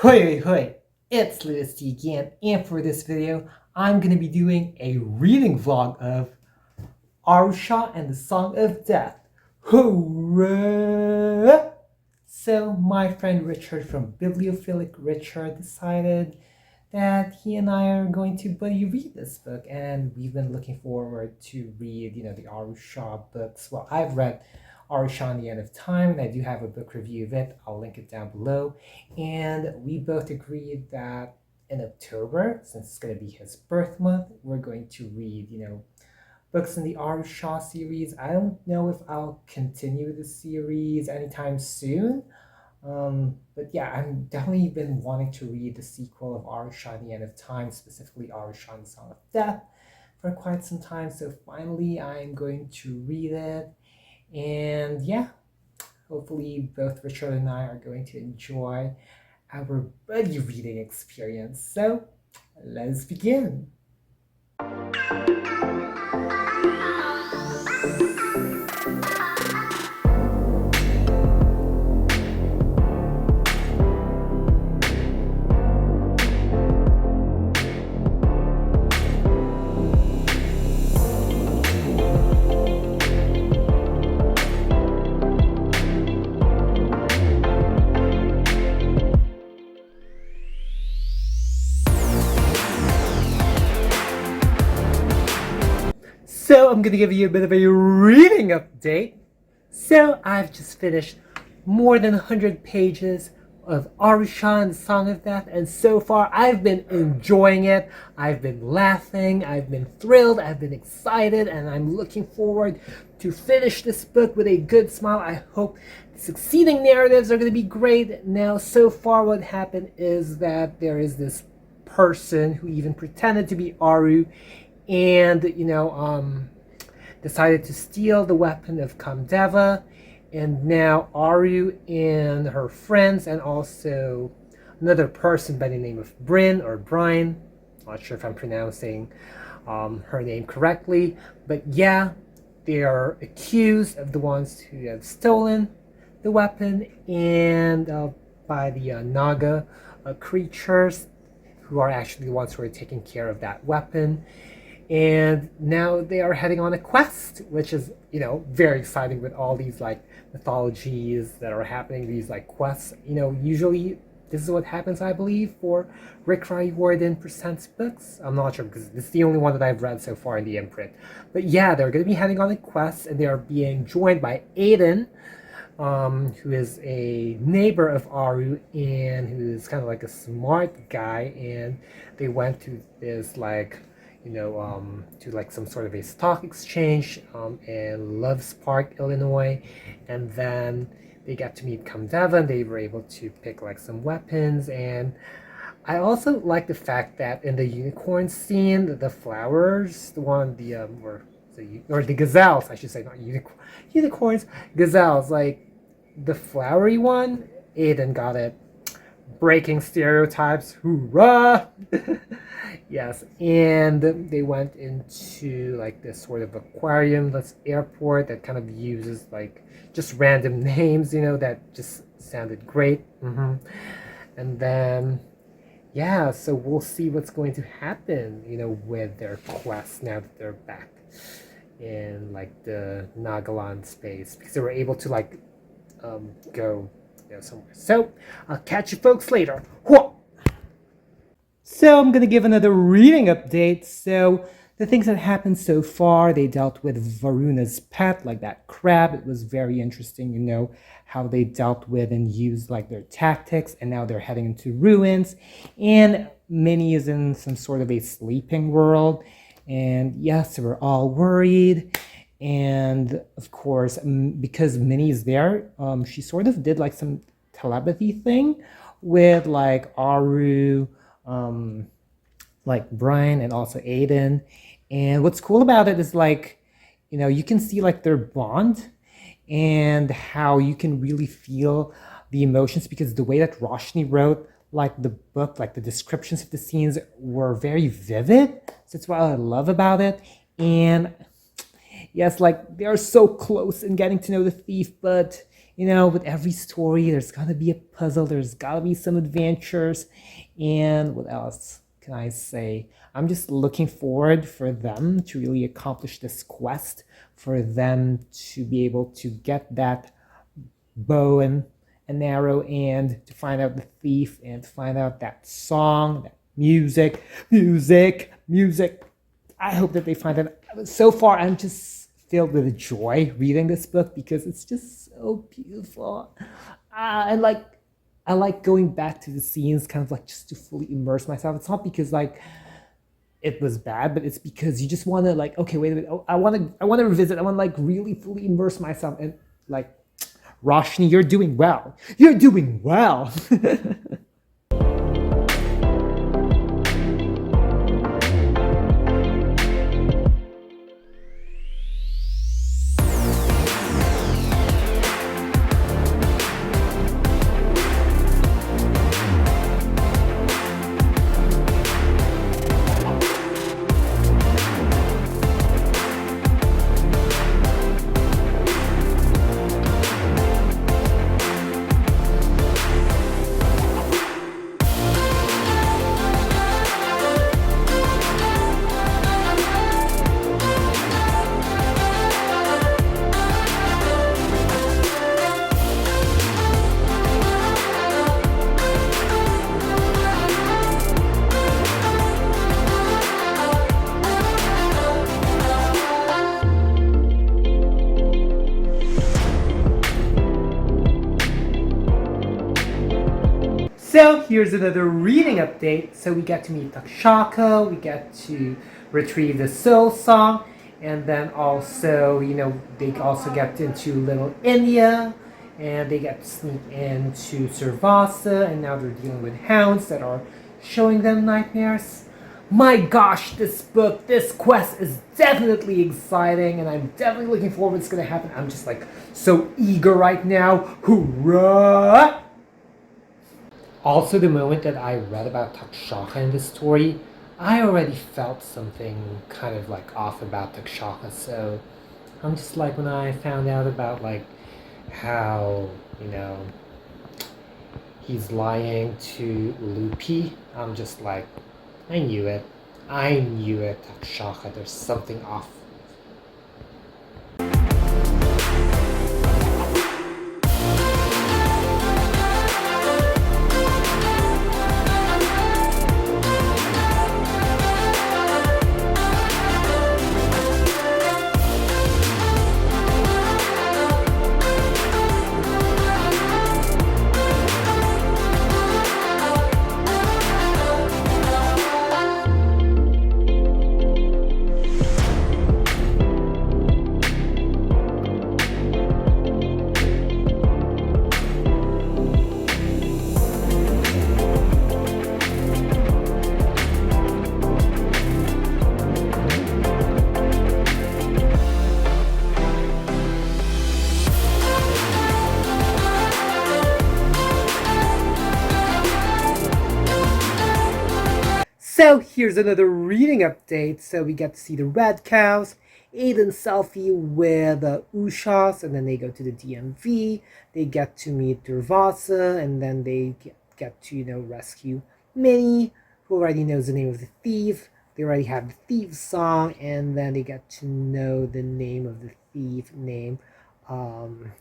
Hoi, it's Lewis T again, and for this video, I'm going to be doing a reading vlog of Aru Shah and the Song of Death. Hurrah! So my friend Richard from Bibliophilic Richard decided that he and I are going to buddy read this book, and we've been looking forward to read, the Aru Shah books. Well, I've read Aru Shah and the End of Time, and I do have a book review of it. I'll link it down below. And we both agreed that in October, since it's going to be his birth month, we're going to read, books in the Aru Shah series. I don't know if I'll continue the series anytime soon. But yeah, I've definitely been wanting to read the sequel of Aru Shah and the End of Time, specifically Aru Shah and the Song of Death, for quite some time. So finally, I'm going to read it. And yeah, hopefully both Richard and I are going to enjoy our buddy reading experience. So let's begin. So I'm going to give you a bit of a reading update. So I've just finished more than 100 pages of Aru Shah and the Song of Death, and so far I've been enjoying it. I've been laughing, I've been thrilled, I've been excited, and I'm looking forward to finish this book with a good smile. I hope the succeeding narratives are going to be great. Now, so far what happened is that there is this person who even pretended to be Aru, and decided to steal the weapon of Pandava, and now Aru and her friends, and also another person by the name of Bryn or Brian, not sure if I'm pronouncing her name correctly, but yeah, they are accused of the ones who have stolen the weapon, and by the Naga creatures, who are actually the ones who are taking care of that weapon. And now they are heading on a quest, which is, very exciting with all these mythologies that are happening, these quests. Usually this is what happens, I believe, for Rick Riordan Presents books. I'm not sure because it's the only one that I've read so far in the imprint. But yeah, they're going to be heading on a quest, and they are being joined by Aiden, who is a neighbor of Aru and who is kind of like a smart guy. And they went to this to some sort of a stock exchange in Loves Park, Illinois, and then they got to meet Pandava, and they were able to pick some weapons. And I also like the fact that in the unicorn scene, the flowers, the one or the gazelles, I should say, not unicorns, gazelles, the flowery one, Aiden got it. Breaking stereotypes, hurrah! Yes, and they went into this sort of aquarium, this airport that kind of uses just random names, that just sounded great. And then, yeah, so we'll see what's going to happen, with their quest now that they're back in the Nagaland space, because they were able to go somewhere. So I'll catch you folks later. Whoa! So I'm going to give another reading update. So the things that happened so far, they dealt with Varuna's pet, that crab. It was very interesting, how they dealt with and used their tactics, and now they're heading into ruins. And Minnie is in some sort of a sleeping world. And yes, we're all worried. And of course, because Minnie is there, she sort of did some telepathy thing with Aru, Brian, and also Aiden. And what's cool about it is you can see their bond and how you can really feel the emotions, because the way that Roshani wrote the book, the descriptions of the scenes were very vivid. So that's what I love about it. And yes, they are so close in getting to know the thief, but with every story, there's gotta be a puzzle, there's gotta be some adventures. And what else can I say? I'm just looking forward for them to really accomplish this quest, for them to be able to get that bow and an arrow, and to find out the thief, and to find out that song, that music. I hope that they find it. So far, I'm just filled with joy reading this book because it's just so beautiful. And like, I like going back to the scenes, kind of like just to fully immerse myself. It's not because like it was bad, but it's because you just want to like, okay, wait a minute. Oh, I want to revisit. I want to like really fully immerse myself, and like, Roshani, you're doing well. You're doing well. So here's another reading update. So we get to meet Takshaka, we get to retrieve the soul song, and then also, they also get into Little India, and they get to sneak into Survasa, and now they're dealing with hounds that are showing them nightmares. My gosh, this book, this quest is definitely exciting, and I'm definitely looking forward to what's going to happen. I'm just like so eager right now. Hurrah! Also, the moment that I read about Takshaka in this story, I already felt something kind of like off about Takshaka. So I'm just like, when I found out about like how, he's lying to Lupi, I'm just like, I knew it. I knew it, Takshaka. There's something off. So here's another reading update. So we get to see the red cows, Aiden selfie with Ushas, and then they go to the DMV. They get to meet Durvasa, and then they get to rescue Minnie, who already knows the name of the thief. They already have the thief's song, and then they get to know the name of the thief, named Surpanaka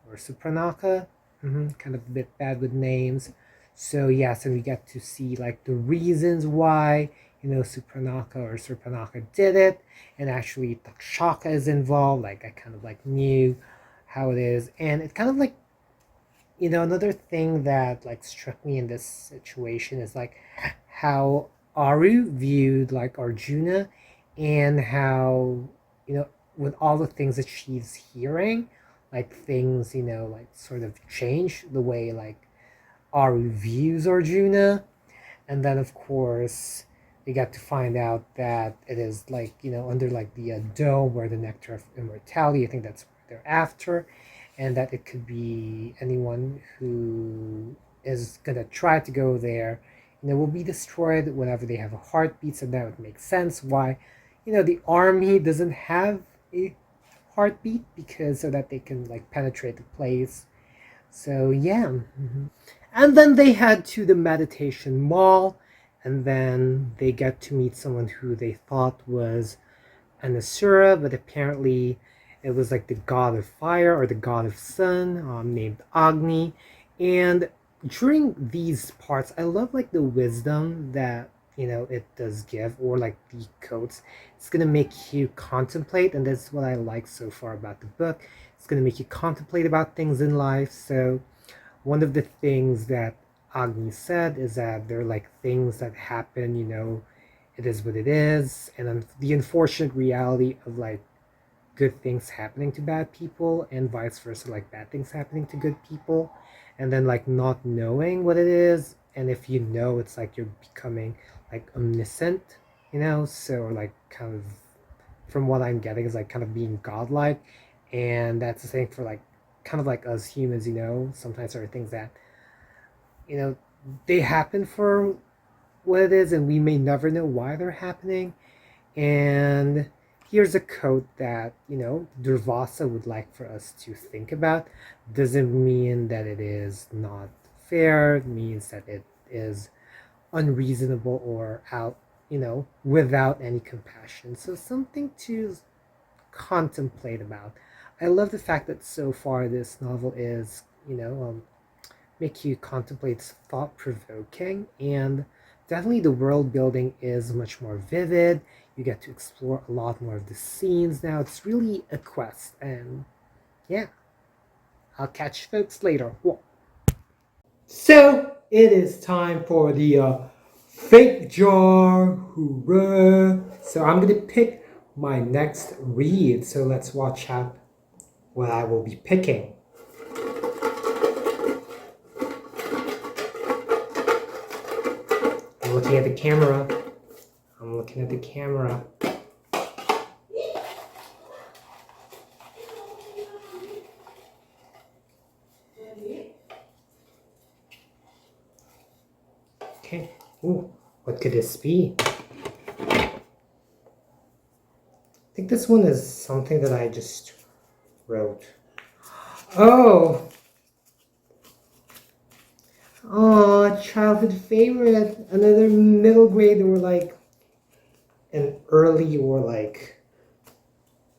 or Supranaka. Kind of a bit bad with names. So yes, and we get to see like the reasons why Supranaka or Surpanaka did it, and actually Takshaka is involved. Like I kind of like knew how it is, and it kind of like another thing that like struck me in this situation is like how Aru viewed like Arjuna, and how with all the things that she's hearing, like things like sort of change the way like Aru views Arjuna. And then of course we got to find out that it is like under like the dome where the nectar of immortality, I think that's what they're after, and that it could be anyone who is gonna try to go there will be destroyed whenever they have a heartbeat. So that would make sense why the army doesn't have a heartbeat because so that they can like penetrate the place. So yeah. And then they head to the meditation mall, and then they get to meet someone who they thought was an Asura, but apparently it was like the god of fire or the god of sun, named Agni. And during these parts, I love like the wisdom that it does give, or like the quotes. It's gonna make you contemplate, and that's what I like so far about the book. It's gonna make you contemplate about things in life. So one of the things that Agni said is that there are like things that happen, it is what it is, and the unfortunate reality of like good things happening to bad people and vice versa, like bad things happening to good people, and then like not knowing what it is, and if you know, it's like you're becoming like omniscient, so, or like kind of, from what I'm getting, is like kind of being godlike. And that's the same for like kind of like us humans, sometimes there are things that you know they happen for what it is, and we may never know why they're happening. And here's a quote that Durvasa would like for us to think about. Doesn't mean that it is not fair. It means that it is unreasonable or out, without any compassion. So something to contemplate about. I love the fact that so far this novel is, make you contemplate, thought provoking, and definitely the world building is much more vivid. You get to explore a lot more of the scenes now. It's really a quest, and yeah, I'll catch you folks later. Whoa. So it is time for the fake jar. Hurrah! So I'm gonna pick my next read. So let's watch out what I will be picking. I'm looking at the camera. I'm looking at the camera. Okay. Ooh, what could this be? I think this one is something that I just wrote. Oh! Oh, childhood favorite. Another middle grade, or like an early or like,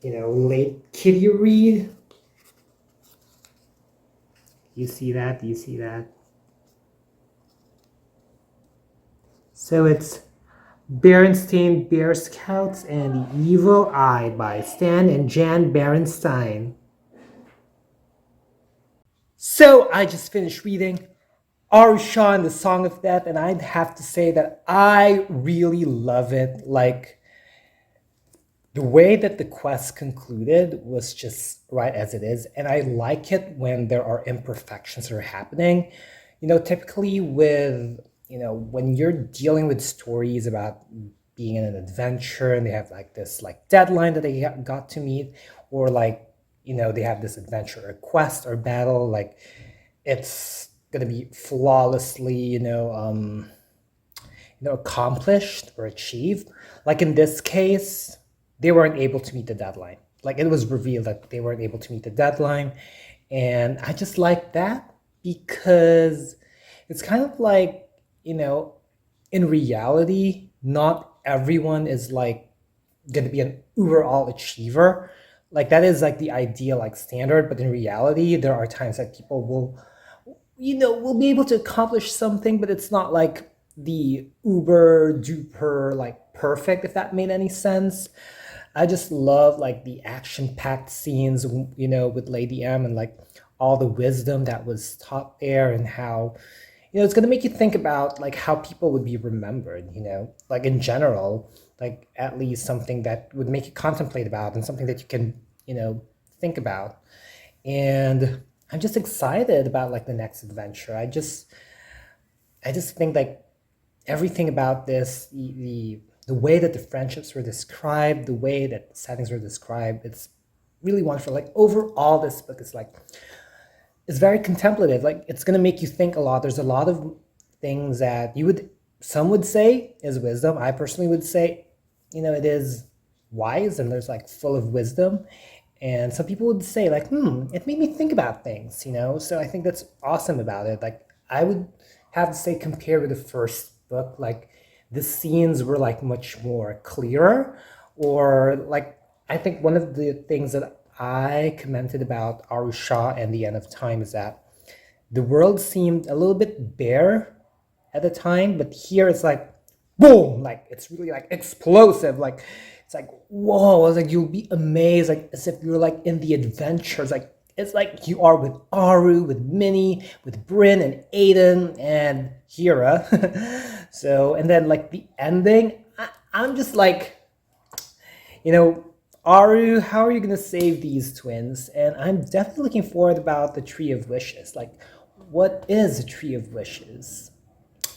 late kiddie read. You see that? Do you see that? So it's Berenstain Bear Scouts and the Evil Eye by Stan and Jan Berenstein. So I just finished reading Aru Shah and the Song of Death, and I'd have to say that I really love it. Like, the way that the quest concluded was just right as it is, and I like it when there are imperfections that are happening. Typically with, when you're dealing with stories about being in an adventure and they have like this like deadline that they got to meet, or like, they have this adventure or quest or battle, like it's gonna be flawlessly, accomplished or achieved. Like in this case, they weren't able to meet the deadline. Like it was revealed that they weren't able to meet the deadline. And I just like that because it's kind of like, in reality, not everyone is like going to be an overall achiever. Like that is like the ideal like standard, but in reality, there are times that people will be able to accomplish something, but it's not like the uber duper like perfect, if that made any sense. I just love like the action packed scenes, with Lady M, and like all the wisdom that was taught there, and how, it's going to make you think about like how people would be remembered, like in general, like at least something that would make you contemplate about, and something that you can, think about. And I'm just excited about like the next adventure. I just think like everything about this, the way that the friendships were described, the way that the settings were described, it's really wonderful. Like overall, this book is like, it's very contemplative. Like it's gonna make you think a lot. There's a lot of things that some would say is wisdom. I personally would say, it is wise, and there's like full of wisdom. And some people would say like, it made me think about things, you know? So I think that's awesome about it. Like I would have to say compared with the first book, like the scenes were like much more clearer, or like I think one of the things that I commented about Aru Shah and the End of Time is that the world seemed a little bit bare at the time, but here it's like boom, like it's really like explosive, like it's like whoa, it's like you'll be amazed, like as if you're like in the adventures, like it's like you are with Aru, with Minnie, with Bryn and Aiden and Hira. So and then like the ending, I'm just like, you know, Aru, how are you gonna save these twins? And I'm definitely looking forward about the Tree of Wishes. Like, what is the Tree of Wishes?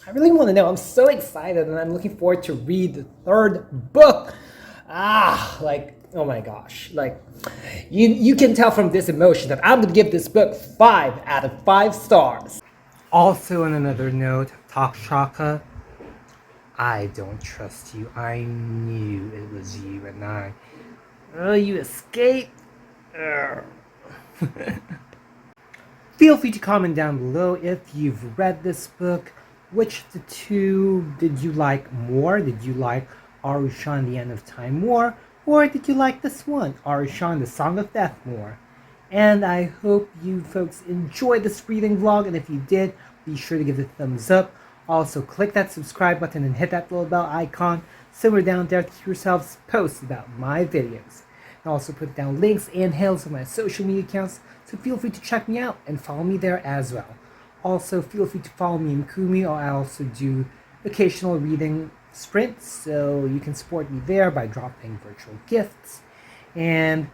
I really want to know. I'm so excited, and I'm looking forward to read the third book. Like oh my gosh, like you can tell from this emotion that I'm gonna give this book 5 out of 5 stars. Also, on another note, Takshaka, I don't trust you. I knew it was you and I. Oh, you escaped? Feel free to comment down below if you've read this book. Which of the two did you like more? Did you like Aru Shah and the End of Time more? Or did you like this one, Aru Shah and the Song of Death more? And I hope you folks enjoyed this reading vlog, and if you did, be sure to give it a thumbs up. Also, click that subscribe button and hit that little bell icon so we're down there to hear yourselves post about my videos. I also put down links and handles on my social media accounts, so feel free to check me out and follow me there as well. Also, feel free to follow me in Kumi, or I also do occasional reading sprints, so you can support me there by dropping virtual gifts. And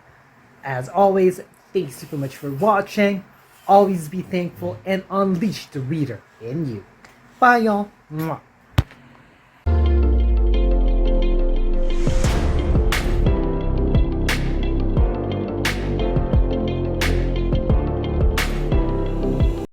as always, thanks so much for watching. Always be thankful and unleash the reader in you. Bye, y'all. Mwah.